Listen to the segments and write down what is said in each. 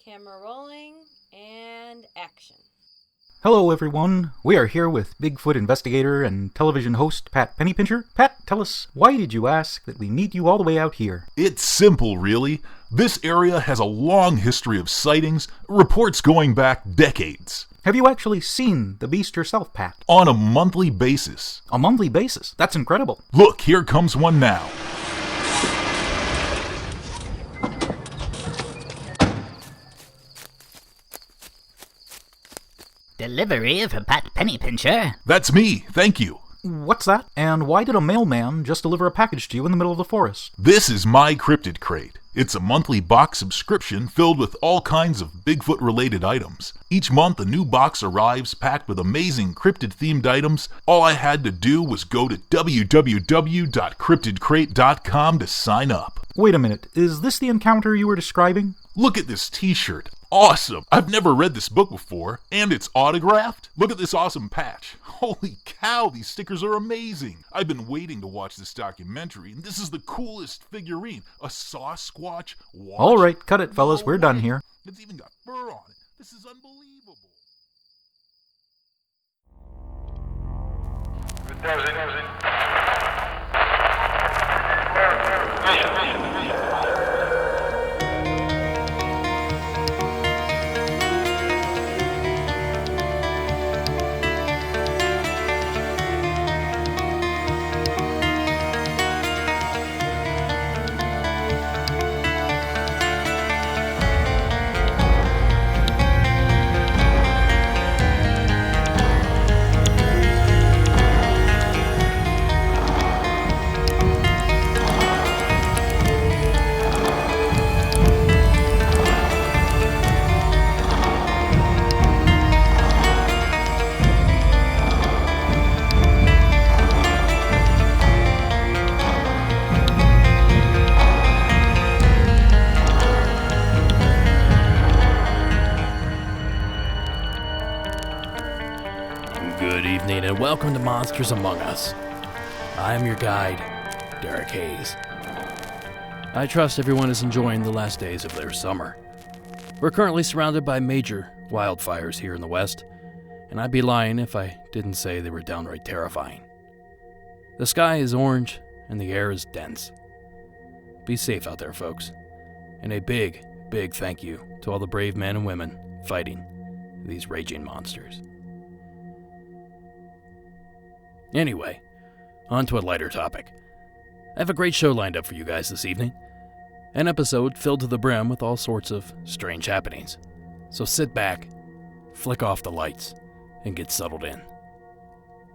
Camera rolling and action. Hello everyone, we are here with Bigfoot investigator and television host Pat Pennypincher. Pat, tell us, why did you ask that we meet you all the way out here? It's simple, really. This area has a long history of sightings, reports going back decades. Have you actually seen the beast yourself, Pat? On a monthly basis. A monthly basis? That's incredible. Look, here comes one now. Delivery for Pat Pennypincher. That's me, thank you. What's that? And why did a mailman just deliver a package to you in the middle of the forest? This is my cryptid crate. It's a monthly box subscription filled with all kinds of Bigfoot-related items. Each month, a new box arrives packed with amazing cryptid-themed items. All I had to do was go to www.cryptidcrate.com to sign up. Wait a minute, is this the encounter you were describing? Look at this t-shirt. Awesome! I've never read this book before, and it's autographed. Look at this awesome patch. Holy cow, these stickers are amazing. I've been waiting to watch this documentary, and this is the coolest figurine. A sasquatch watch. All right, cut it, fellas. We're done here. It's even got fur on it. This is unbelievable. Good evening and welcome to Monsters Among Us. I am your guide, Derek Hayes. I trust everyone is enjoying the last days of their summer. We're currently surrounded by major wildfires here in the West, and I'd be lying if I didn't say they were downright terrifying. The sky is orange and the air is dense. Be safe out there, folks. And a big, big thank you to all the brave men and women fighting these raging monsters. Anyway, on to a lighter topic. I have a great show lined up for you guys this evening. An episode filled to the brim with all sorts of strange happenings. So sit back, flick off the lights, and get settled in.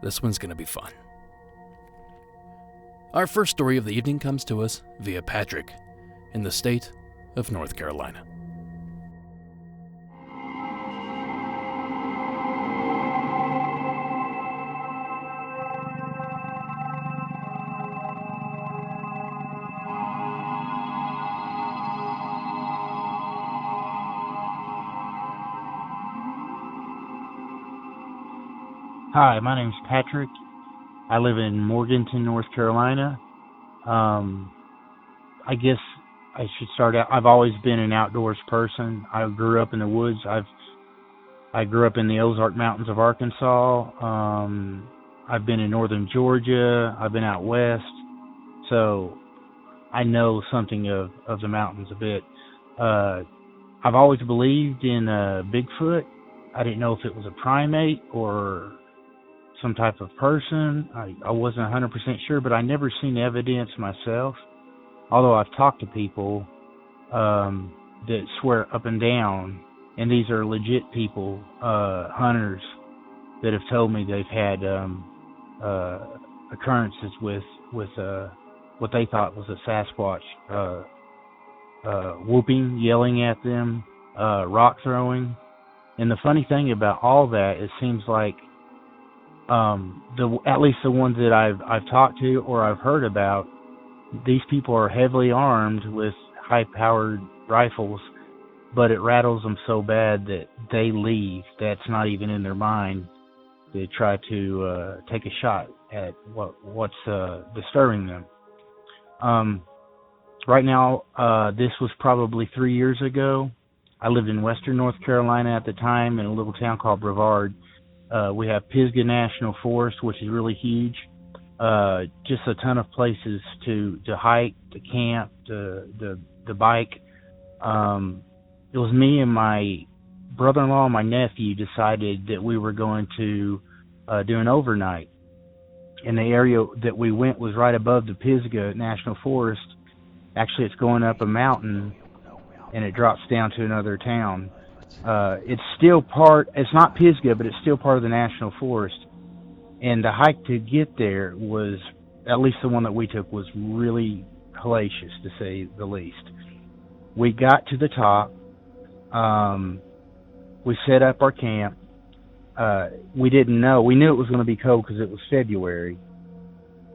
This one's gonna be fun. Our first story of the evening comes to us via Patrick in the state of North Carolina. Hi, my name's Patrick. I live in Morganton, North Carolina. I guess I should start out. I've always been an outdoors person. I grew up in the woods. I grew up in the Ozark Mountains of Arkansas. I've been in northern Georgia. I've been out west. So I know something of the mountains a bit. I've always believed in Bigfoot. I didn't know if it was a primate or some type of person. I wasn't 100% sure, but I never seen evidence myself. Although I've talked to people that swear up and down, and these are legit people, hunters, that have told me they've had occurrences with what they thought was a Sasquatch whooping, yelling at them, rock throwing. And the funny thing about all that, it seems like at least the ones that I've talked to or I've heard about, these people are heavily armed with high-powered rifles, but it rattles them so bad that they leave. That's not even in their mind to try to take a shot at what's disturbing them. Right now, this was probably 3 years ago. I lived in western North Carolina at the time in a little town called Brevard. We have Pisgah National Forest, which is really huge. Just a ton of places to hike, to camp, to bike. It was me and my brother-in-law and my nephew decided that we were going to do an overnight. And the area that we went was right above the Pisgah National Forest. Actually, it's going up a mountain, and it drops down to another town. It's not Pisgah, but it's still part of the National Forest. And the hike to get there was, at least the one that we took, was really hellacious, to say the least. We got to the top. We set up our camp. We didn't know. We knew it was going to be cold because it was February.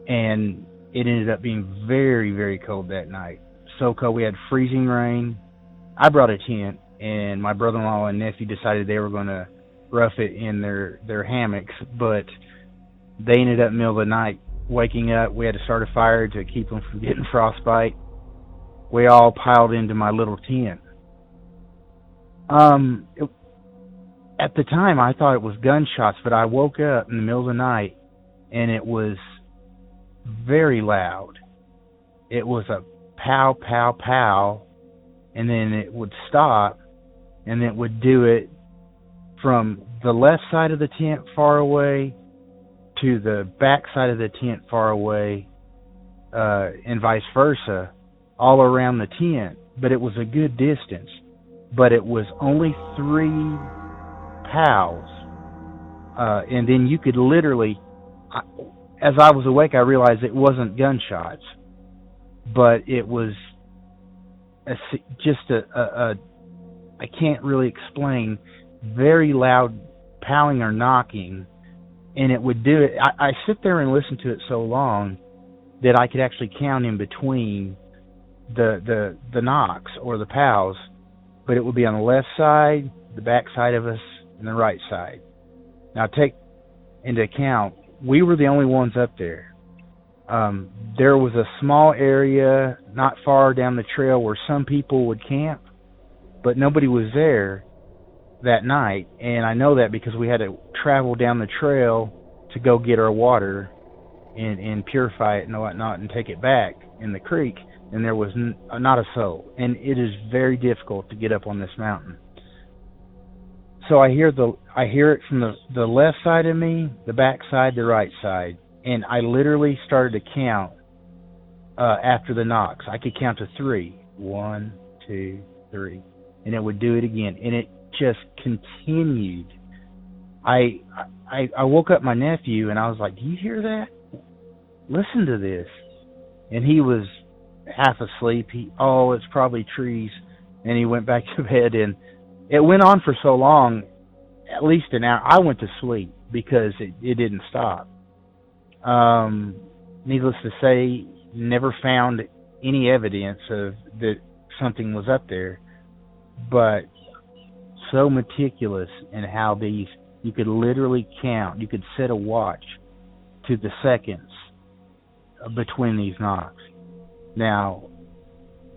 And it ended up being very, very cold that night. So cold. We had freezing rain. I brought a tent, and my brother-in-law and nephew decided they were going to rough it in their hammocks, but they ended up in the middle of the night waking up. We had to start a fire to keep them from getting frostbite. We all piled into my little tent. At the time, I thought it was gunshots, but I woke up in the middle of the night, and it was very loud. It was a pow, pow, pow, and then it would stop, and it would do it from the left side of the tent far away to the back side of the tent far away, and vice versa, all around the tent. But it was a good distance. But it was only 3 pows. And then you could literally, as I was awake, I realized it wasn't gunshots, but it was just a I can't really explain, very loud pounding or knocking, and it would do it. I sit there and listen to it so long that I could actually count in between the knocks or the pows, but it would be on the left side, the back side of us, and the right side. Now take into account, we were the only ones up there. There was a small area not far down the trail where some people would camp, but nobody was there that night, and I know that because we had to travel down the trail to go get our water and purify it and whatnot and take it back in the creek, and there was not a soul. And it is very difficult to get up on this mountain. So I hear it from the left side of me, the back side, the right side, and I literally started to count after the knocks. I could count to 3. 1, 2, 3. And it would do it again. And it just continued. I woke up my nephew and I was like, "Do you hear that? Listen to this." And he was half asleep. It's probably trees. And he went back to bed, and it went on for so long, at least an hour. I went to sleep because it didn't stop. Needless to say, never found any evidence of that something was up there, but so meticulous in how you could literally count. You could set a watch to the seconds between these knocks. Now,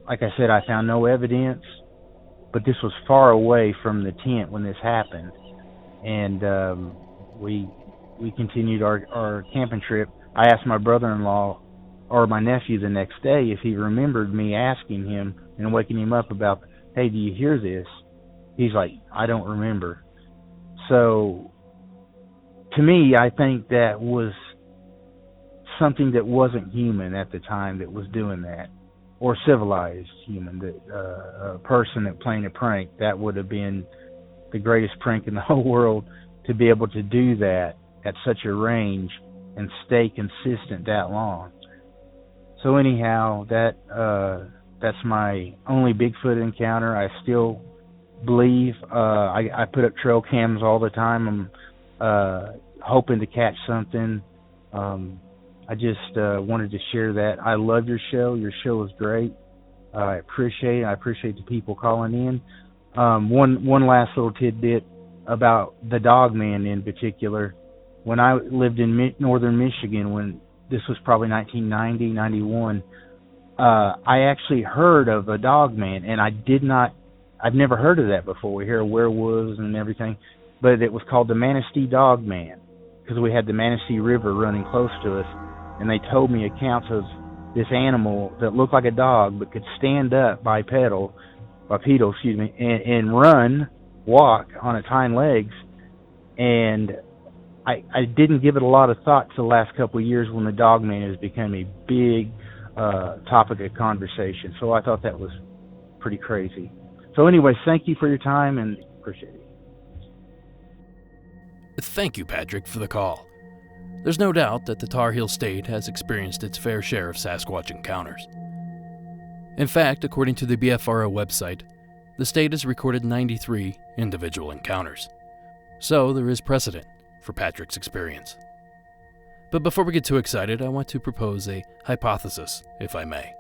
like I said, I found no evidence, but this was far away from the tent when this happened, and we continued our camping trip. I asked my brother-in-law or my nephew the next day if he remembered me asking him and waking him up about, "Hey, do you hear this?" He's like, "I don't remember." So, to me, I think that was something that wasn't human at the time that was doing that, or civilized human, a person that playing a prank. That would have been the greatest prank in the whole world, to be able to do that at such a range and stay consistent that long. So anyhow, that's my only Bigfoot encounter. I still believe I put up trail cams all the time. I'm hoping to catch something. I just wanted to share that. I love your show. Your show is great. I appreciate it. I appreciate the people calling in. One last little tidbit about the dog man in particular. When I lived in northern Michigan, when this was probably 1990, 91, I actually heard of a dog man, and I did not I've never heard of that before. We hear of werewolves and everything, but it was called the Manistee Dog Man because we had the Manistee River running close to us, and they told me accounts of this animal that looked like a dog but could stand up bipedal, and walk on its hind legs. And I didn't give it a lot of thought to the last couple of years when the dog man has become a big topic of conversation. So I thought that was pretty crazy. So anyways, thank you for your time and appreciate it. Thank you, Patrick, for the call. There's no doubt that the Tar Heel State has experienced its fair share of Sasquatch encounters. In fact, according to the BFRO website, the state has recorded 93 individual encounters. So there is precedent for Patrick's experience. But before we get too excited, I want to propose a hypothesis, if I may.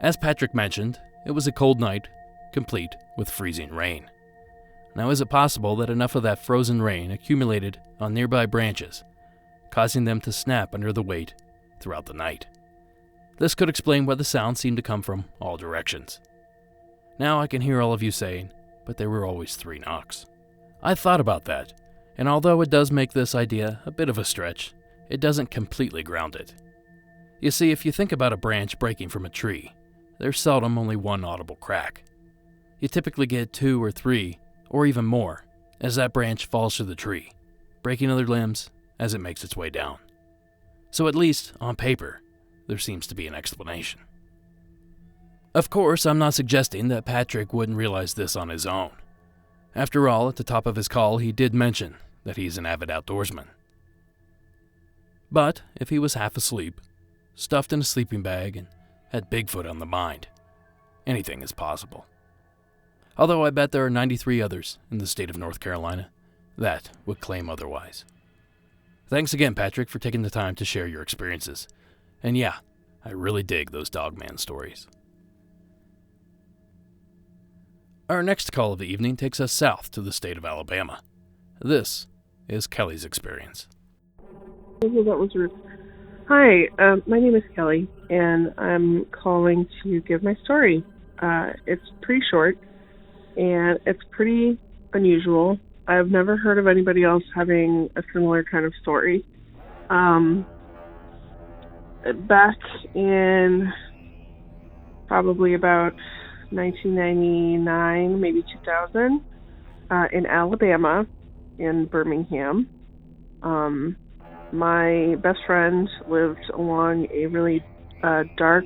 As Patrick mentioned, it was a cold night, complete with freezing rain. Now, is it possible that enough of that frozen rain accumulated on nearby branches, causing them to snap under the weight throughout the night? This could explain why the sound seemed to come from all directions. Now I can hear all of you saying, but there were always 3 knocks. I thought about that, and although it does make this idea a bit of a stretch, it doesn't completely ground it. You see, if you think about a branch breaking from a tree, there's seldom only one audible crack. You typically get 2 or 3, or even more, as that branch falls to the tree, breaking other limbs as it makes its way down. So at least, on paper, there seems to be an explanation. Of course, I'm not suggesting that Patrick wouldn't realize this on his own. After all, at the top of his call, he did mention that he's an avid outdoorsman. But if he was half asleep, stuffed in a sleeping bag, and had Bigfoot on the mind, anything is possible. Although I bet there are 93 others in the state of North Carolina that would claim otherwise. Thanks again, Patrick, for taking the time to share your experiences. And yeah, I really dig those dogman stories. Our next call of the evening takes us south to the state of Alabama. This is Kelly's experience. Oh, that was rude. Hi, my name is Kelly, and I'm calling to give my story. It's pretty short, and it's pretty unusual. I've never heard of anybody else having a similar kind of story. Back in probably about 1999, maybe 2000, in Alabama, in Birmingham, my best friend lived along a really dark,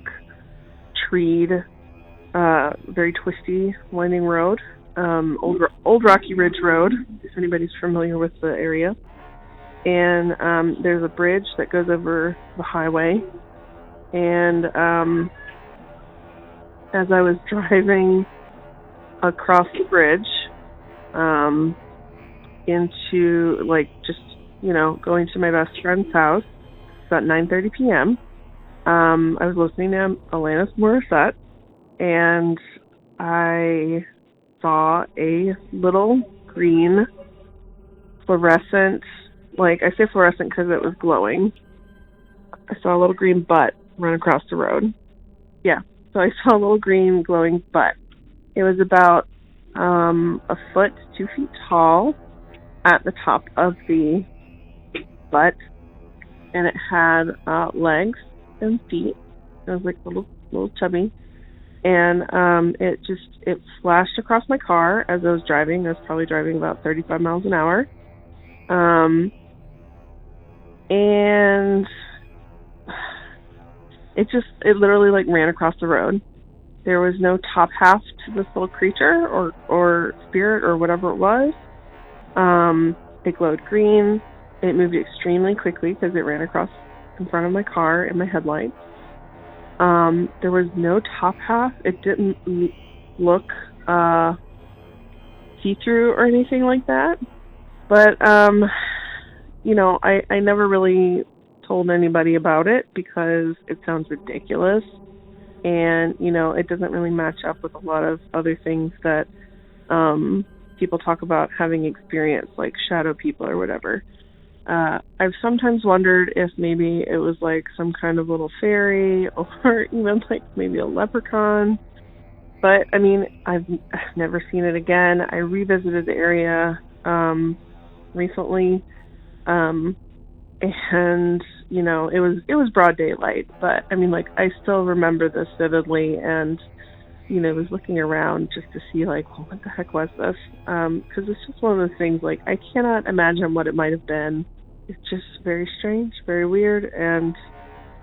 treed, very twisty, winding road, Old Rocky Ridge Road, if anybody's familiar with the area. And there's a bridge that goes over the highway. And as I was driving across the bridge into, going to my best friend's house, about 9:30 p.m., I was listening to Alanis Morissette, and I saw a little green fluorescent, I say fluorescent because it was glowing. I saw a little green butt run across the road. Yeah, so I saw a little green glowing butt. It was about a foot, 2 feet tall at the top of the butt, and it had legs and feet. It was like little chubby. And it flashed across my car as I was driving. I was probably driving about 35 miles an hour. And it literally ran across the road. There was no top half to this little creature or spirit or whatever it was. It glowed green. It moved extremely quickly because it ran across in front of my car in my headlights. There was no top half. It didn't look see-through or anything like that. But, I never really told anybody about it because it sounds ridiculous. And, it doesn't really match up with a lot of other things that people talk about having experience, like shadow people or whatever. I've sometimes wondered if maybe it was some kind of little fairy or even maybe a leprechaun. But, I mean, I've never seen it again. I revisited the area recently, and, you know, it was broad daylight. But, I mean, like, I still remember this vividly, and, you know, was looking around just to see, like, well, what the heck was this? Because it's just one of those things, like, I cannot imagine what it might have been. It's just very strange, very weird, and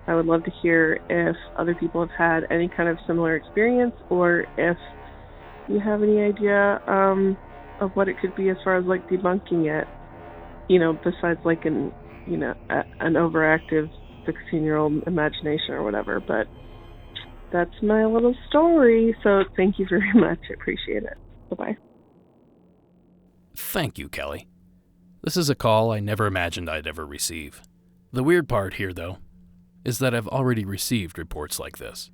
I would love to hear if other people have had any kind of similar experience, or if you have any idea of what it could be as far as, like, debunking it, you know, besides, like, an overactive 16-year-old imagination or whatever. But that's my little story, so thank you very much. I appreciate it. Bye-bye. Thank you, Kelly. This is a call I never imagined I'd ever receive. The weird part here, though, is that I've already received reports like this.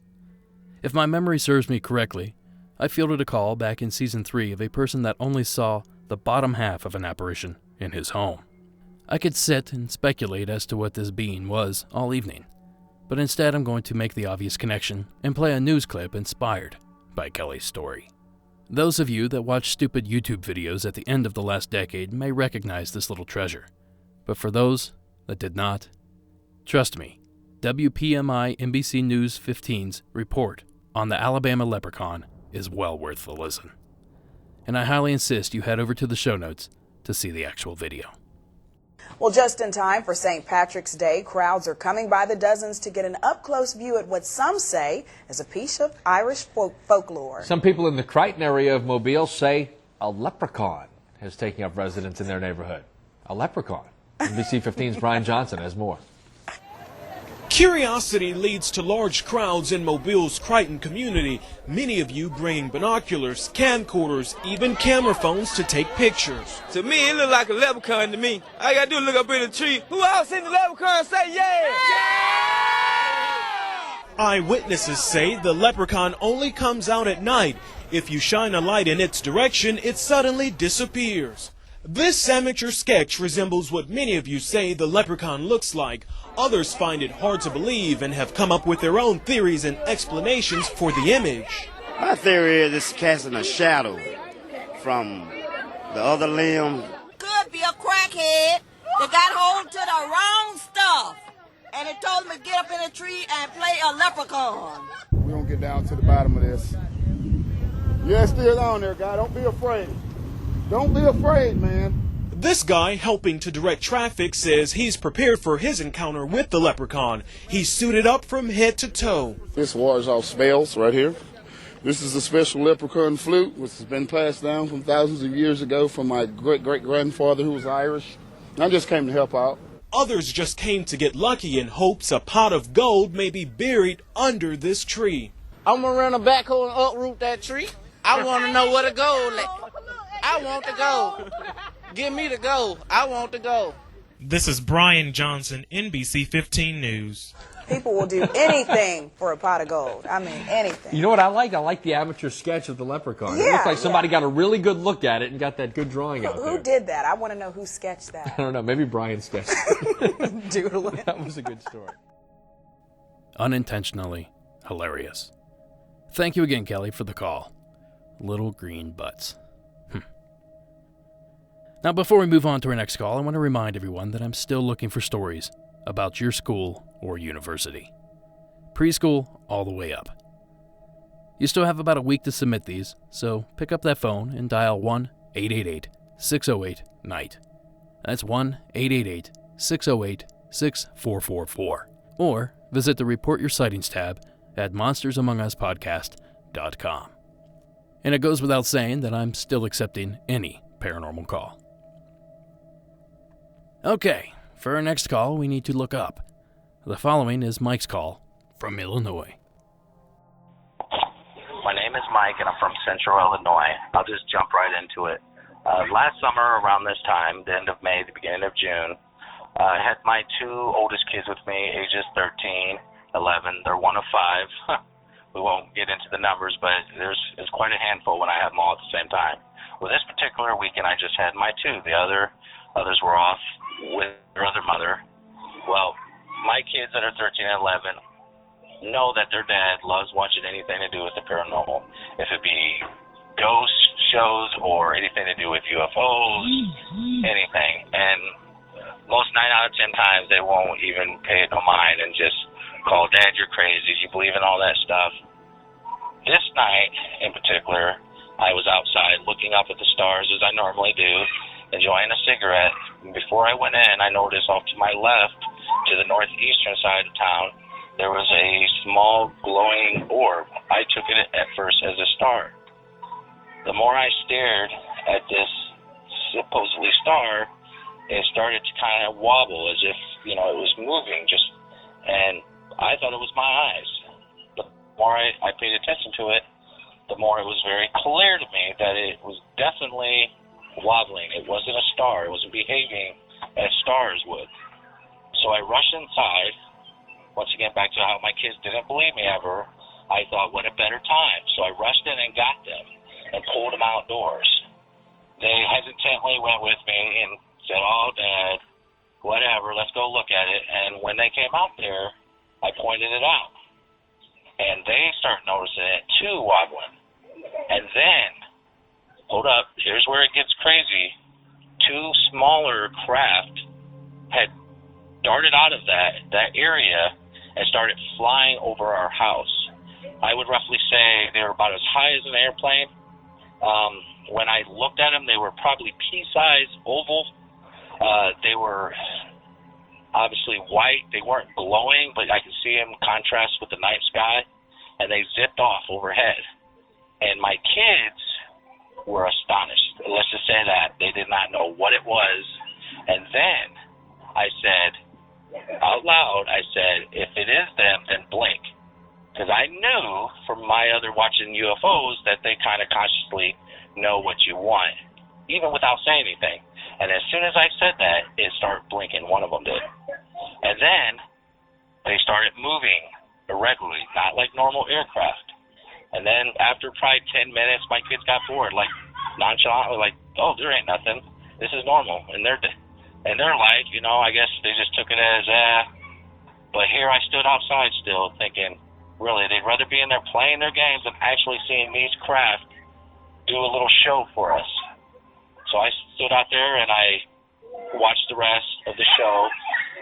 If my memory serves me correctly, I fielded a call back in Season 3 of a person that only saw the bottom half of an apparition in his home. I could sit and speculate as to what this being was all evening, but instead I'm going to make the obvious connection and play a news clip inspired by Kelly's story. Those of you that watch stupid YouTube videos at the end of the last decade may recognize this little treasure, but for those that did not, trust me, WPMI NBC News 15's report on the Alabama leprechaun is well worth the listen. And I highly insist you head over to the show notes to see the actual video. Well, just in time for St. Patrick's Day, crowds are coming by the dozens to get an up-close view at what some say is a piece of Irish folklore. Some people in the Crichton area of Mobile say a leprechaun is taking up residence in their neighborhood. A leprechaun. NBC 15's Brian Johnson has more. Curiosity leads to large crowds in Mobile's Crichton community, many of you bringing binoculars, camcorders, even camera phones to take pictures. To me, it look like a leprechaun to me. All I gotta do is look up in the tree. Who else seen the leprechaun say yeah? Eyewitnesses say the leprechaun only comes out at night. If you shine a light in its direction, it suddenly disappears. This amateur sketch resembles what many of you say the leprechaun looks like. Others find it hard to believe and have come up with their own theories and explanations for the image. My theory is it's casting a shadow from the other limb. Could be a crackhead that got hold to the wrong stuff, and it told him to get up in a tree and play a leprechaun. We're going to get down to the bottom of this. Yeah, it's still on there, guy. Don't be afraid. Don't be afraid, man. This guy helping to direct traffic says he's prepared for his encounter with the leprechaun. He's suited up from head to toe. This wars off spells right here. This is a special leprechaun flute, which has been passed down from thousands of years ago from my great-great-grandfather who was Irish. I just came to help out. Others just came to get lucky in hopes a pot of gold may be buried under this tree. I'm gonna run a backhoe and uproot that tree. I want to know where the gold at. I want the gold. Give me the gold. I want the gold. This is Brian Johnson, NBC 15 News. People will do anything for a pot of gold. I mean, anything. You know what I like? I like the amateur sketch of the leprechaun. Yeah, it looks like somebody got a really good look at it and got that good drawing out there. Who did that? I want to know who sketched that. I don't know. Maybe Brian sketched it. Doodling. That was a good story. Unintentionally hilarious. Thank you again, Kelly, for the call. Little green butts. Now, before we move on to our next call, I want to remind everyone that I'm still looking for stories about your school or university. Preschool all the way up. You still have about a week to submit these, so pick up that phone and dial 1-888-608-NIGHT. That's 1-888-608-6444. Or visit the Report Your Sightings tab at monstersamonguspodcast.com. And it goes without saying that I'm still accepting any paranormal call. Okay, for our next call, we need to look up. The following is Mike's call from Illinois. My name is Mike, and I'm from Central Illinois. I'll just jump right into it. Last summer, around this time, the end of May, the beginning of June, I had my two oldest kids with me, ages 13, 11. They're one of five. We won't get into the numbers, but there's quite a handful when I have them all at the same time. Well, this particular weekend, I just had my two. The others were off with their other mother. Well, my kids that are 13 and 11 know that their dad loves watching anything to do with the paranormal. If it be ghost shows or anything to do with UFOs, anything. And most 9 out of 10 times they won't even pay it no mind and just call, Dad, you're crazy. You believe in all that stuff. This night in particular, I was outside looking up at the stars as I normally do, enjoying a cigarette. Before I went in, I noticed off to my left, to the northeastern side of town, there was a small glowing orb. I took it at first as a star. The more I stared at this supposedly star, it started to kind of wobble as if, it was moving and I thought it was my eyes. The more I paid attention to it, the more it was very clear to me that it was definitely wobbling. It wasn't a star. It wasn't behaving as stars would. So I rushed inside. Once again, back to how my kids didn't believe me ever. I thought, what a better time. So I rushed in and got them and pulled them outdoors. They hesitantly went with me and said, oh, Dad, whatever, let's go look at it. And when they came out there, I pointed it out. And they started noticing it too, wobbling. And then, hold up, here's where it gets crazy. 2 smaller craft had darted out of that area and started flying over our house. I would roughly say they were about as high as an airplane. When I looked at them, they were probably pea-sized, oval. They were obviously white. They weren't glowing, but I could see them contrast with the night sky, and they zipped off overhead. And my kids were astonished. Let's just say that. They did not know what it was. And then I said, out loud, I said, if it is them, then blink. Because I knew from my other watching UFOs that they kind of consciously know what you want, even without saying anything. And as soon as I said that, it started blinking. One of them did. And then they started moving irregularly, not like normal aircraft. And then after probably 10 minutes, my kids got bored, like nonchalantly, like, oh, there ain't nothing. This is normal. And they're like, I guess they just took it as, But here I stood outside still thinking, really, they'd rather be in there playing their games than actually seeing these craft do a little show for us. So I stood out there and I watched the rest of the show,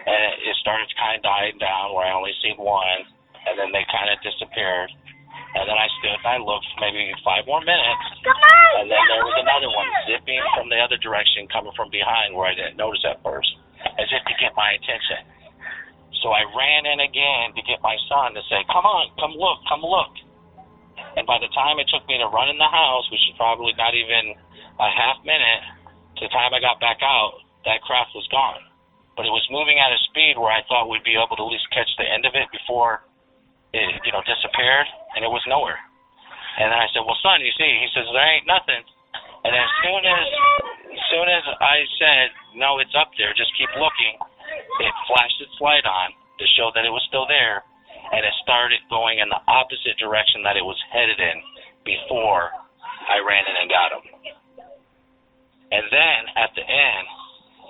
and it started to kind of dying down where I only seen one, and then they kind of disappeared. And then I stood and I looked for maybe 5 more minutes, and then there was another one zipping from the other direction coming from behind where I didn't notice at first, as if to get my attention. So I ran in again to get my son to say, come on, come look, come look. And by the time it took me to run in the house, which is probably not even a half minute, to the time I got back out, that craft was gone. But it was moving at a speed where I thought we'd be able to at least catch the end of it before it, disappeared, and it was nowhere. And then I said, well, son, you see, he says, there ain't nothing. And as soon as I said, no, it's up there, just keep looking, it flashed its light on to show that it was still there, and it started going in the opposite direction that it was headed in before I ran in and got him. And then at the end,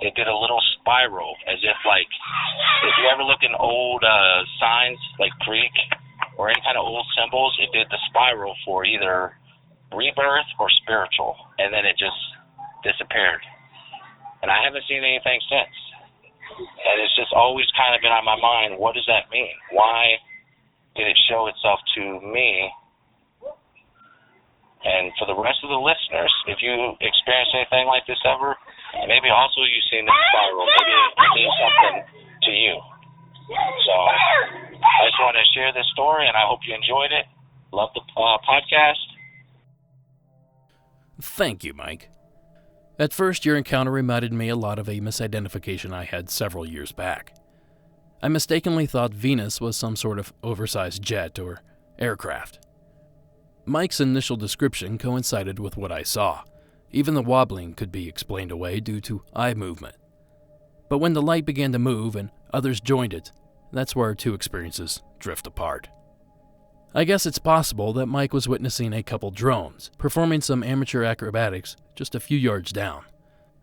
it did a little spiral, as if if you ever look in old signs like Greek or any kind of old symbols, it did the spiral for either rebirth or spiritual, and then it just disappeared. And I haven't seen anything since. And it's just always kind of been on my mind, what does that mean? Why did it show itself to me? And for the rest of the listeners, if you experience anything like this ever, and maybe also you've seen this spiral, maybe it means something to you. So I just wanted to share this story, and I hope you enjoyed it. Love the podcast. Thank you, Mike. At first, your encounter reminded me a lot of a misidentification I had several years back. I mistakenly thought Venus was some sort of oversized jet or aircraft. Mike's initial description coincided with what I saw. Even the wobbling could be explained away due to eye movement. But when the light began to move and others joined it, that's where our two experiences drift apart. I guess it's possible that Mike was witnessing a couple drones performing some amateur acrobatics just a few yards down.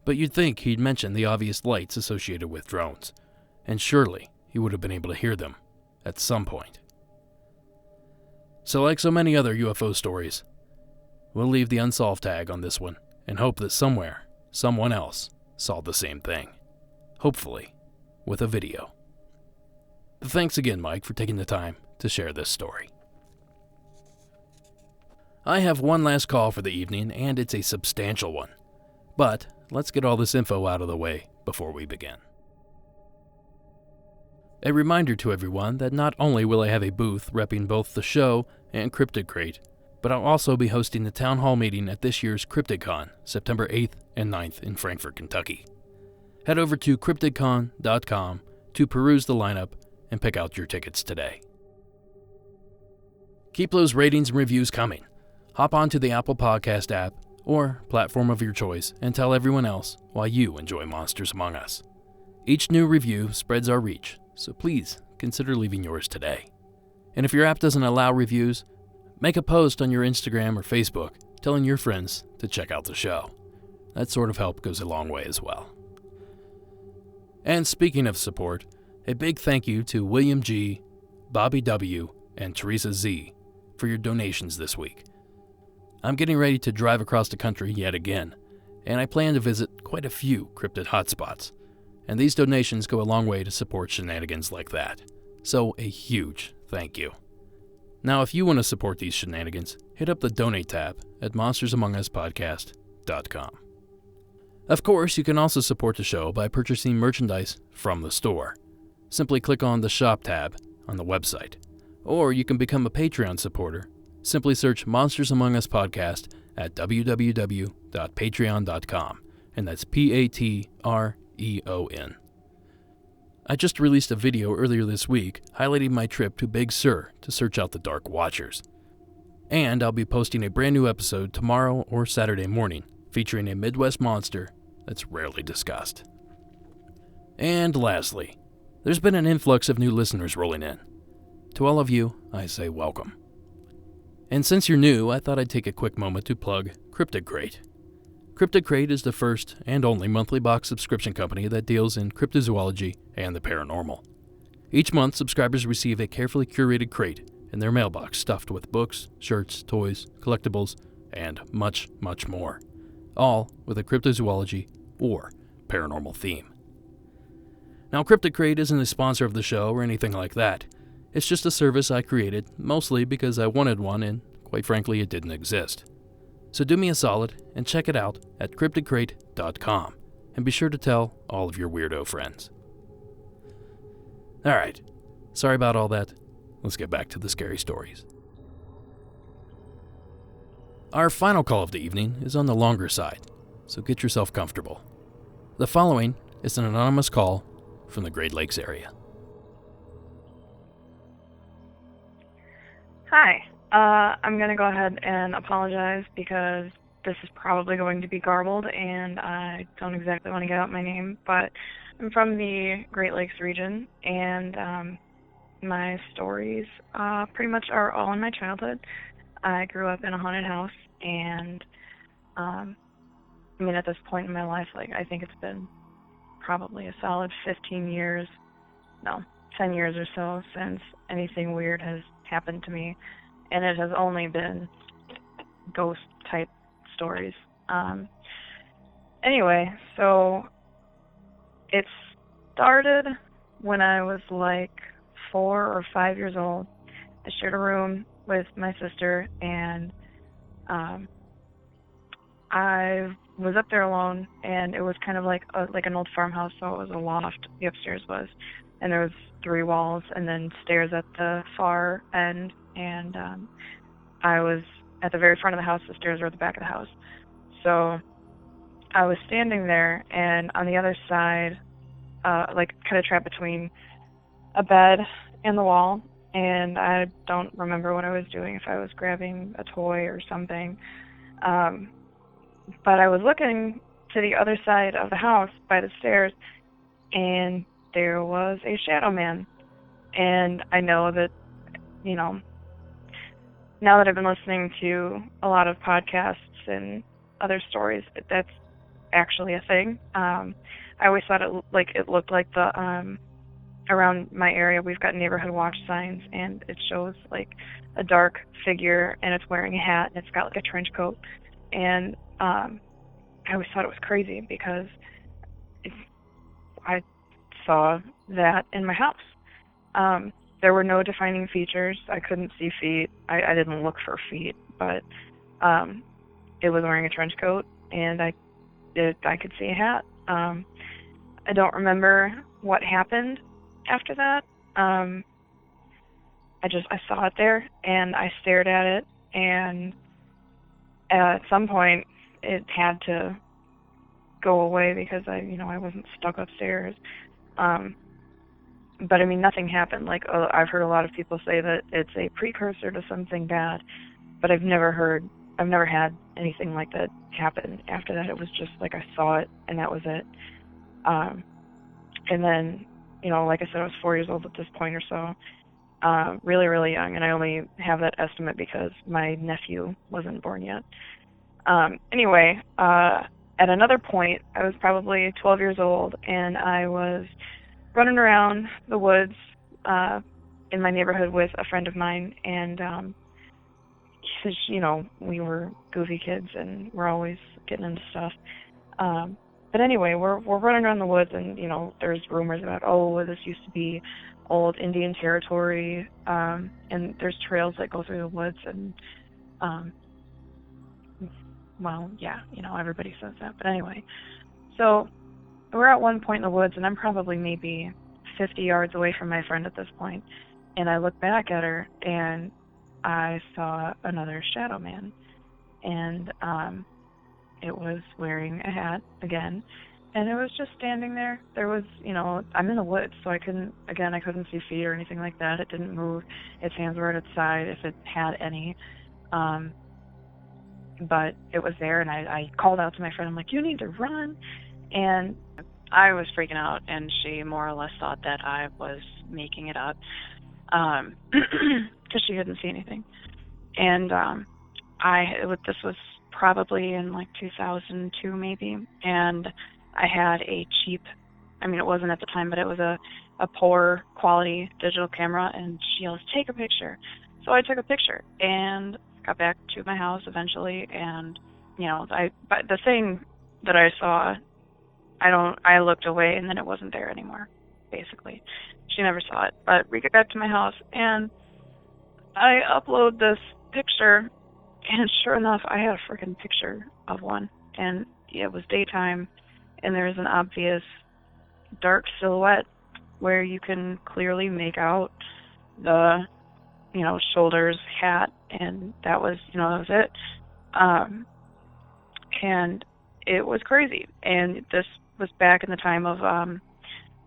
But you'd think he'd mention the obvious lights associated with drones, and surely he would have been able to hear them at some point. So like so many other UFO stories, we'll leave the unsolved tag on this one and hope that somewhere, someone else saw the same thing. Hopefully, with a video. But thanks again, Mike, for taking the time to share this story. I have one last call for the evening, and it's a substantial one. But let's get all this info out of the way before we begin. A reminder to everyone that not only will I have a booth repping both the show and Cryptid Crate, but I'll also be hosting the town hall meeting at this year's CryptidCon, September 8th and 9th in Frankfort, Kentucky. Head over to cryptidcon.com to peruse the lineup and pick out your tickets today. Keep those ratings and reviews coming. Hop onto the Apple Podcast app or platform of your choice and tell everyone else why you enjoy Monsters Among Us. Each new review spreads our reach, so please consider leaving yours today. And if your app doesn't allow reviews, make a post on your Instagram or Facebook telling your friends to check out the show. That sort of help goes a long way as well. And speaking of support, a big thank you to William G., Bobby W., and Teresa Z. for your donations this week. I'm getting ready to drive across the country yet again, and I plan to visit quite a few cryptid hotspots, and these donations go a long way to support shenanigans like that. So a huge thank you. Now, if you want to support these shenanigans, hit up the donate tab at monstersamonguspodcast.com. Of course, you can also support the show by purchasing merchandise from the store. Simply click on the shop tab on the website, or you can become a Patreon supporter. Simply search Monsters Among Us Podcast at www.patreon.com, and that's Patreon. I just released a video earlier this week highlighting my trip to Big Sur to search out the Dark Watchers. And I'll be posting a brand new episode tomorrow or Saturday morning featuring a Midwest monster that's rarely discussed. And lastly, there's been an influx of new listeners rolling in. To all of you, I say welcome. And since you're new, I thought I'd take a quick moment to plug Cryptid Crate. Cryptid Crate is the first and only monthly box subscription company that deals in cryptozoology and the paranormal. Each month, subscribers receive a carefully curated crate in their mailbox stuffed with books, shirts, toys, collectibles, and much, much more, all with a cryptozoology or paranormal theme. Now, Cryptid Crate isn't a sponsor of the show or anything like that. It's just a service I created, mostly because I wanted one and, quite frankly, it didn't exist. So do me a solid and check it out at cryptidcrate.com, and be sure to tell all of your weirdo friends. Alright, sorry about all that. Let's get back to the scary stories. Our final call of the evening is on the longer side, so get yourself comfortable. The following is an anonymous call from the Great Lakes area. Hi, I'm going to go ahead and apologize because this is probably going to be garbled and I don't exactly want to get out my name, but I'm from the Great Lakes region and my stories pretty much are all in my childhood. I grew up in a haunted house and at this point in my life, I think it's been probably a solid 10 years or so since anything weird has happened to me, and it has only been ghost type stories. Anyway, so it started when I was 4 or 5 years old. I shared a room with my sister, and I was up there alone, and it was kind of like an old farmhouse, so it was a loft, the upstairs was, and there was 3 walls and then stairs at the far end, and I was at the very front of the house. The stairs were at the back of the house. So I was standing there, and on the other side, kind of trapped between a bed and the wall, and I don't remember what I was doing, if I was grabbing a toy or something. But I was looking to the other side of the house by the stairs, and there was a shadow man. And I know that, now that I've been listening to a lot of podcasts and other stories, that's actually a thing. I always thought it looked like the around my area, we've got neighborhood watch signs, and it shows like a dark figure, and it's wearing a hat, and it's got like a trench coat. And I always thought it was crazy because I saw that in my house. There were no defining features. I couldn't see feet. I didn't look for feet, but it was wearing a trench coat, and I could see a hat. I don't remember what happened after that. I saw it there, and I stared at it, and at some point it had to go away because I wasn't stuck upstairs. But I mean, nothing happened. Like, I've heard a lot of people say that it's a precursor to something bad, but I've never had anything like that happen after that. It was just like I saw it, and that was it. And then, like I said, I was 4 years old at this point or so, really, really young, and I only have that estimate because my nephew wasn't born yet. Anyway, at another point, I was probably 12 years old, and I was running around the woods in my neighborhood with a friend of mine, and we were goofy kids, and we're always getting into stuff. But anyway, we're running around the woods, and there's rumors about, this used to be old Indian territory, and there's trails that go through the woods, and everybody says that. But anyway, so we're at one point in the woods, and I'm probably maybe 50 yards away from my friend at this point, and I look back at her, and I saw another shadow man, and it was wearing a hat again, and it was just standing there. There was, I'm in the woods, so I couldn't see feet or anything like that. It didn't move. Its hands were at its side, if it had any. But it was there, and I called out to my friend. I'm like, you need to run. And I was freaking out, and she more or less thought that I was making it up because she couldn't see anything. And this was probably in like 2002 maybe, and I had a cheap, it wasn't at the time, but it was a poor quality digital camera, and she yells, take a picture. So I took a picture and got back to my house eventually, and but the thing that I saw, I looked away, and then it wasn't there anymore, basically. She never saw it. But we get back to my house, and I upload this picture, and sure enough, I had a freaking picture of one, and it was daytime, and there's an obvious dark silhouette where you can clearly make out the, shoulders, hat, and that was it. And it was crazy, and this was back in the time of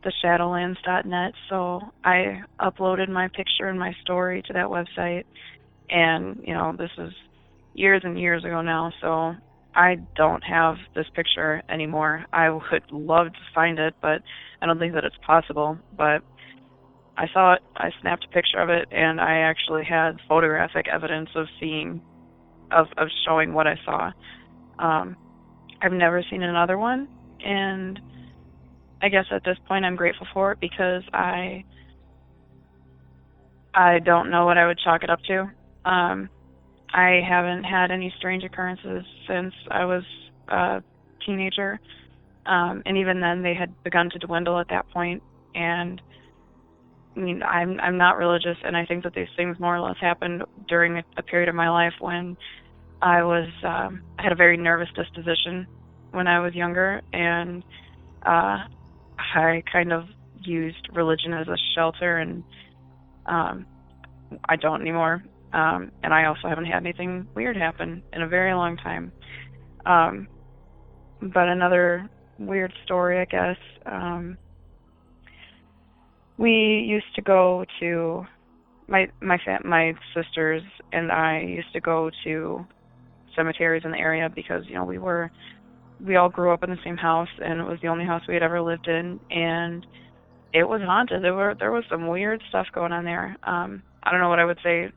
the shadowlands.net, so I uploaded my picture and my story to that website, and this is years and years ago now, so I don't have this picture anymore. I would love to find it, but I don't think that it's possible. But I saw it, I snapped a picture of it, and I actually had photographic evidence of showing what I saw. I've never seen another one, and I guess at this point I'm grateful for it because I don't know what I would chalk it up to. I haven't had any strange occurrences since I was a teenager, and even then they had begun to dwindle at that point. And I'm not religious, and I think that these things more or less happened during a period of my life when I had a very nervous disposition when I was younger, and I kind of used religion as a shelter, and I don't anymore. And I also haven't had anything weird happen in a very long time. But another weird story, I guess. We used to go to my sisters and I used to go to cemeteries in the area because we all grew up in the same house, and it was the only house we had ever lived in, and it was haunted. There was some weird stuff going on there. I don't know what I would say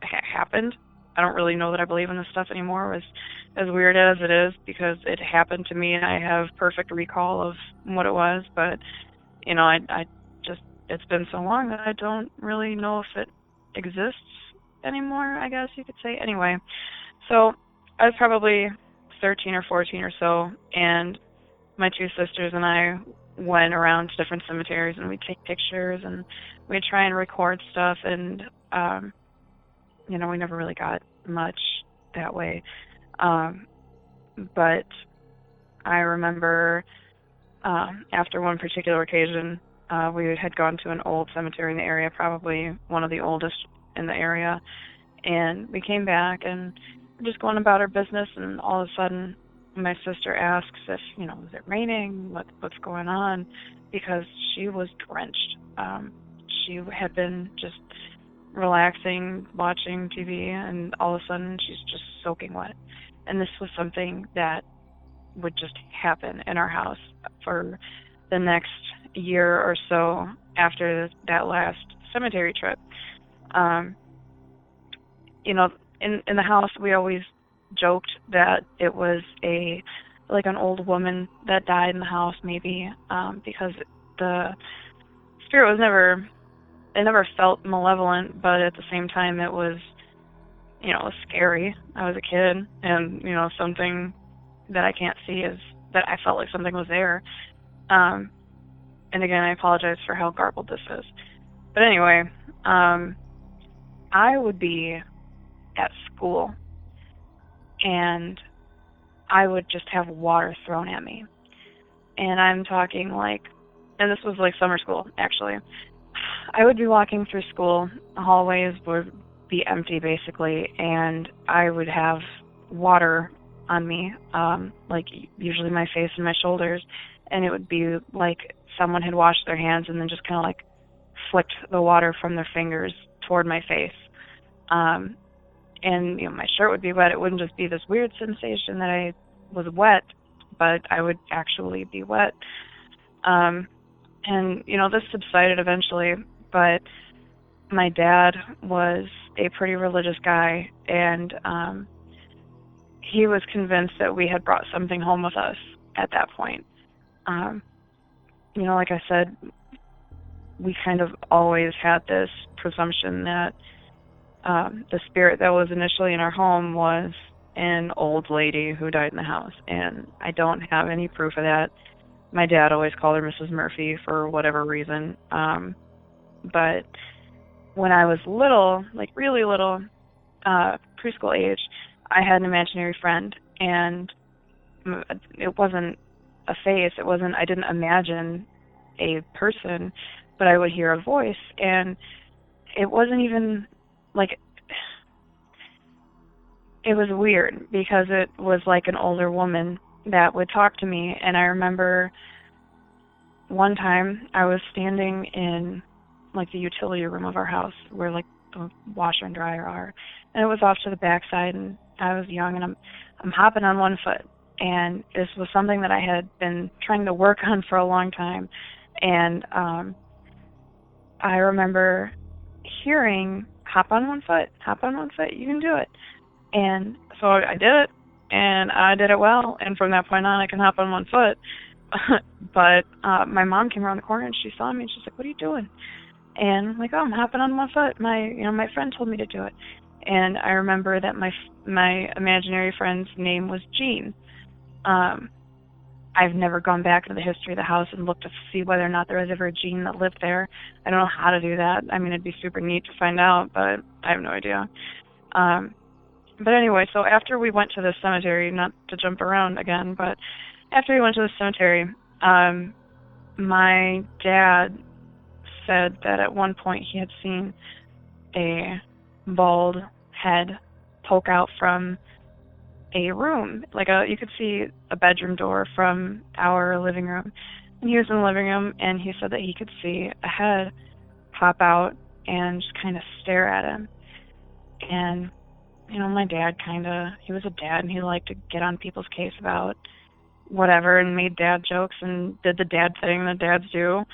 happened. I don't really know that I believe in this stuff anymore, as weird as it is, because it happened to me and I have perfect recall of what it was. But I just it's been so long that I don't really know if it exists anymore, I guess you could say. Anyway, so I was probably 13 or 14 or so, and my two sisters and I went around to different cemeteries, and we'd take pictures, and we'd try and record stuff, and, we never really got much that way. But I remember after one particular occasion, we had gone to an old cemetery in the area, probably one of the oldest in the area, and we came back and we're just going about our business, and all of a sudden my sister asks if, is it raining? What's going on? Because she was drenched. She had been just relaxing, watching TV, and all of a sudden she's just soaking wet. And this was something that would just happen in our house for the next year or so after that last cemetery trip. In the house, we always joked that it was an old woman that died in the house, maybe, because the spirit was never felt malevolent, but at the same time it was, it was scary. I was a kid, and, something that I can't see is that I felt like something was there. And again, I apologize for how garbled this is. But anyway, I would be at school, and I would just have water thrown at me. And I'm talking and this was summer school, actually. I would be walking through school, the hallways would be empty basically, and I would have water on me, usually my face and my shoulders, and it would be like someone had washed their hands and then just kind of flicked the water from their fingers toward my face. And my shirt would be wet. It wouldn't just be this weird sensation that I was wet, but I would actually be wet. And this subsided eventually, but my dad was a pretty religious guy, and he was convinced that we had brought something home with us at that point. Like I said, we kind of always had this presumption that the spirit that was initially in our home was an old lady who died in the house, and I don't have any proof of that. My dad always called her Mrs. Murphy for whatever reason. But when I was little, really little, preschool age, I had an imaginary friend, and it wasn't a face. I didn't imagine a person, but I would hear a voice, and it wasn't even it was weird because it was like an older woman that would talk to me. And I remember one time I was standing in the utility room of our house where the washer and dryer are, and it was off to the backside, and I was young, and I'm hopping on one foot, and this was something that I had been trying to work on for a long time. And I remember hearing, hop on one foot, you can do it. And so I did it, and I did it well, and from that point on I can hop on one foot. But my mom came around the corner and she saw me, and she's like, "What are you doing?" And I'm like, "Oh, I'm hopping on one foot. My friend told me to do it." And I remember that my imaginary friend's name was Jean. I've never gone back into the history of the house and looked to see whether or not there was ever a Jean that lived there. I don't know how to do that. I mean, it'd be super neat to find out, but I have no idea. But anyway, so after we went to the cemetery, not to jump around again, but after we went to the cemetery, my dad said that at one point he had seen a bald head poke out from a room, you could see a bedroom door from our living room. And he was in the living room, and he said that he could see a head pop out and just kind of stare at him. And, my dad he was a dad, and he liked to get on people's case about whatever, and made dad jokes and did the dad thing that dads do.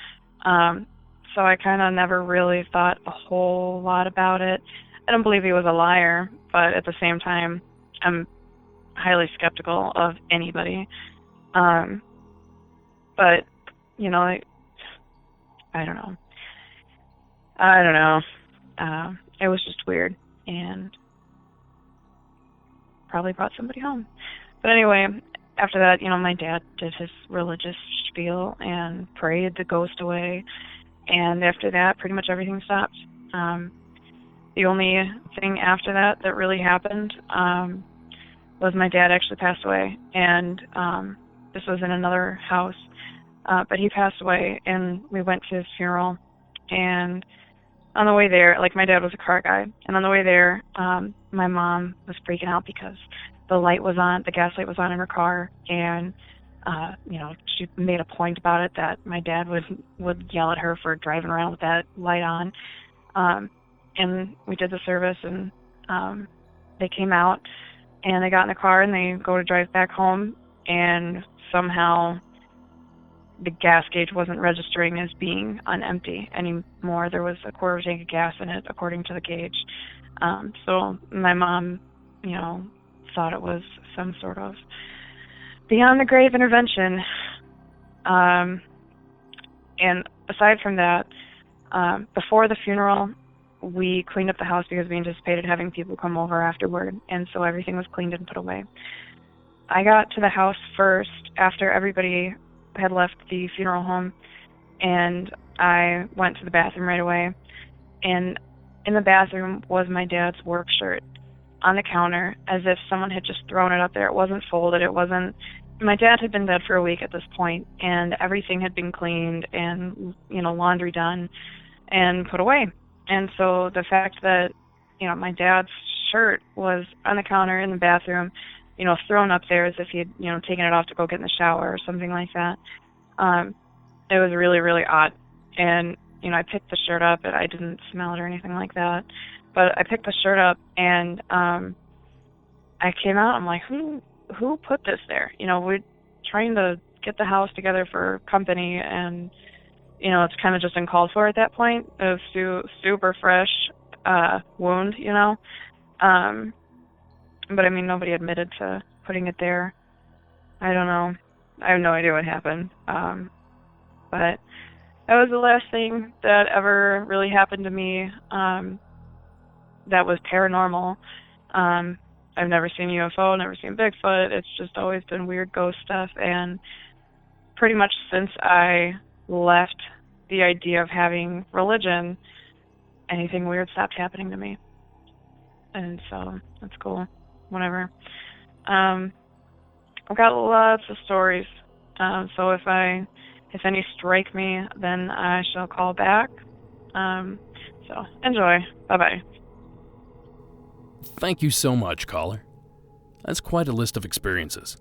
So I kind of never really thought a whole lot about it. I don't believe he was a liar, but at the same time, I'm highly skeptical of anybody. But, I don't know. I don't know. It was just weird, and probably brought somebody home. But anyway, after that, my dad did his religious spiel and prayed the ghost away, and after that, pretty much everything stopped. The only thing after that really happened was my dad actually passed away, and this was in another house, but he passed away, and we went to his funeral, and on the way there, my dad was a car guy, and on the way there, my mom was freaking out because the light was on, the gas light was on in her car, and she made a point about it that my dad would yell at her for driving around with that light on. And we did the service, and they came out, and they got in the car, and they go to drive back home, and somehow the gas gauge wasn't registering as being on empty anymore. There was a quarter tank of gas in it, according to the gauge. So my mom, thought it was some sort of beyond the grave intervention. And aside from that, before the funeral, we cleaned up the house because we anticipated having people come over afterward, and so everything was cleaned and put away. I got to the house first after everybody had left the funeral home, and I went to the bathroom right away, and in the bathroom was my dad's work shirt on the counter, as if someone had just thrown it up there. It wasn't folded. My dad had been dead for a week at this point, and everything had been cleaned and, laundry done and put away. And so the fact that, my dad's shirt was on the counter in the bathroom, thrown up there as if he had, taken it off to go get in the shower or something like that, it was really, really odd. And, I picked the shirt up, and I didn't smell it or anything like that. But I picked the shirt up, and I came out. I'm like, who put this there? We're trying to get the house together for company, and it's kind of just uncalled for at that point. It was super fresh wound, But nobody admitted to putting it there. I don't know. I have no idea what happened. But that was the last thing that ever really happened to me. That was paranormal. I've never seen UFO, never seen Bigfoot. It's just always been weird ghost stuff. And pretty much since I left the idea of having religion, anything weird stopped happening to me. And so that's cool. Whatever. I've got lots of stories. So if any strike me, then I shall call back. So enjoy. Bye-bye. Thank you so much, caller. That's quite a list of experiences.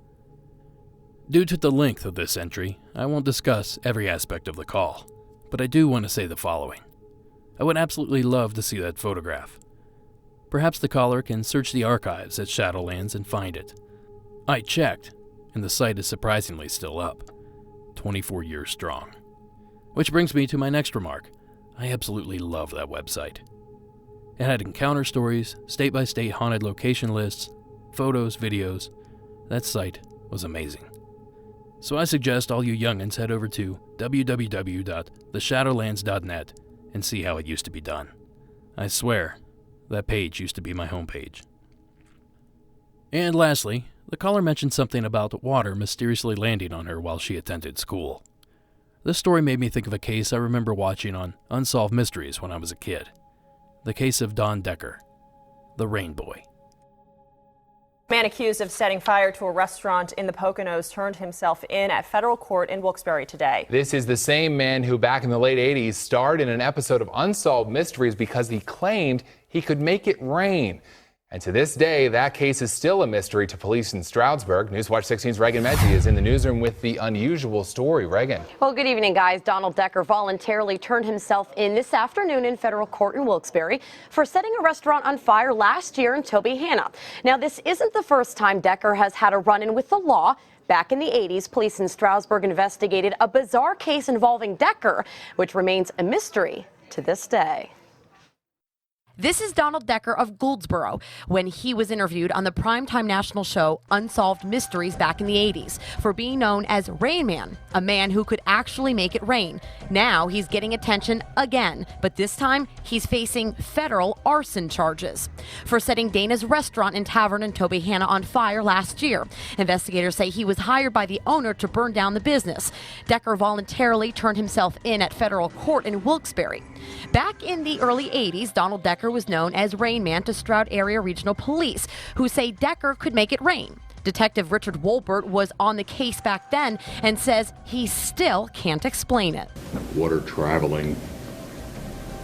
Due to the length of this entry, I won't discuss every aspect of the call, but I do want to say the following. I would absolutely love to see that photograph. Perhaps the caller can search the archives at Shadowlands and find it. I checked, and the site is surprisingly still up, 24 years strong. Which brings me to my next remark. I absolutely love that website. It had encounter stories, state-by-state haunted location lists, photos, videos. That site was amazing. So I suggest all you youngins head over to www.theshadowlands.net and see how it used to be done. I swear, that page used to be my homepage. And lastly, the caller mentioned something about water mysteriously landing on her while she attended school. This story made me think of a case I remember watching on Unsolved Mysteries when I was a kid. The case of Don Decker, the Rain Boy. Man accused of setting fire to a restaurant in the Poconos turned himself in at federal court in Wilkes-Barre today. This is the same man who back in the late 80s starred in an episode of Unsolved Mysteries because he claimed he could make it rain. And to this day, that case is still a mystery to police in Stroudsburg. Newswatch 16's Reagan Medji is in the newsroom with the unusual story. Reagan. Well, good evening, guys. Donald Decker voluntarily turned himself in this afternoon in federal court in Wilkes-Barre for setting a restaurant on fire last year in Tobyhanna. Now, this isn't the first time Decker has had a run-in with the law. Back in the 80s, police in Stroudsburg investigated a bizarre case involving Decker, which remains a mystery to this day. This is Donald Decker of Goldsboro when he was interviewed on the primetime national show Unsolved Mysteries back in the 80s for being known as Rain Man, a man who could actually make it rain. Now he's getting attention again, but this time he's facing federal arson charges for setting Dana's restaurant and tavern in Tobyhanna on fire last year. Investigators say he was hired by the owner to burn down the business. Decker voluntarily turned himself in at federal court in Wilkes-Barre. Back in the early 80s, Donald Decker was known as Rain Man to Stroud Area Regional Police, who say Decker could make it rain. Detective Richard Wolbert was on the case back then and says he still can't explain it. Water traveling,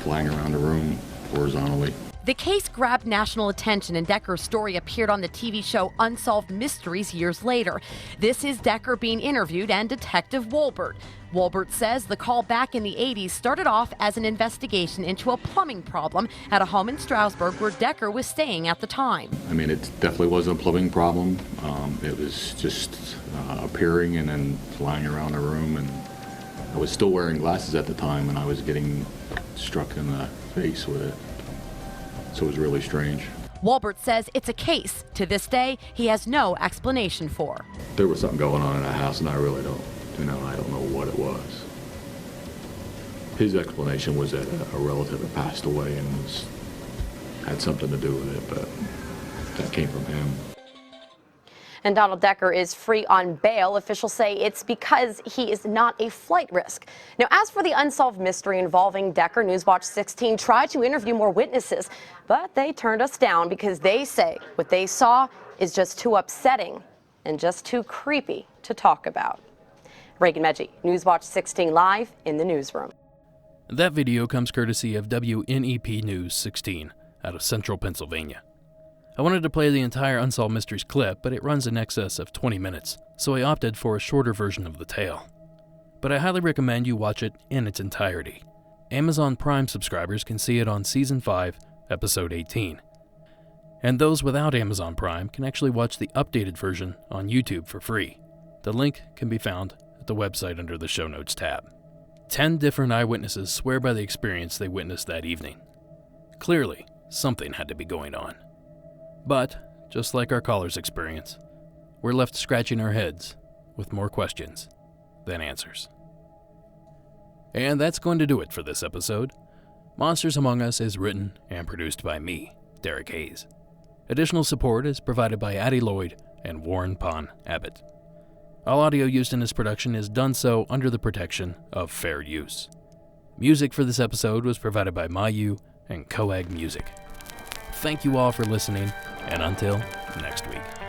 flying around the room horizontally. The case grabbed national attention, and Decker's story appeared on the TV show Unsolved Mysteries years later. This is Decker being interviewed and Detective Wolbert. Wolbert says the call back in the 80s started off as an investigation into a plumbing problem at a home in Stroudsburg where Decker was staying at the time. I mean, it definitely wasn't a plumbing problem. It was just appearing and then flying around the room. And I was still wearing glasses at the time, and I was getting struck in the face with it. So it was really strange. Wolbert says it's a case, to this day, he has no explanation for. There was something going on in the house, and I really don't know what it was. His explanation was that a relative had passed away and had something to do with it, but that came from him. And Donald Decker is free on bail. Officials say it's because he is not a flight risk. Now, as for the unsolved mystery involving Decker, Newswatch 16 tried to interview more witnesses, but they turned us down because they say what they saw is just too upsetting and just too creepy to talk about. Reagan Medji, Newswatch 16 live in the newsroom. That video comes courtesy of WNEP News 16 out of central Pennsylvania. I wanted to play the entire Unsolved Mysteries clip, but it runs in excess of 20 minutes, so I opted for a shorter version of the tale. But I highly recommend you watch it in its entirety. Amazon Prime subscribers can see it on Season 5, Episode 18. And those without Amazon Prime can actually watch the updated version on YouTube for free. The link can be found at the website under the Show Notes tab. 10 different eyewitnesses swear by the experience they witnessed that evening. Clearly, something had to be going on. But, just like our caller's experience, we're left scratching our heads with more questions than answers. And that's going to do it for this episode. Monsters Among Us is written and produced by me, Derek Hayes. Additional support is provided by Addie Lloyd and Warren Pon Abbott. All audio used in this production is done so under the protection of fair use. Music for this episode was provided by Mayu and Coag Music. Thank you all for listening, and until next week.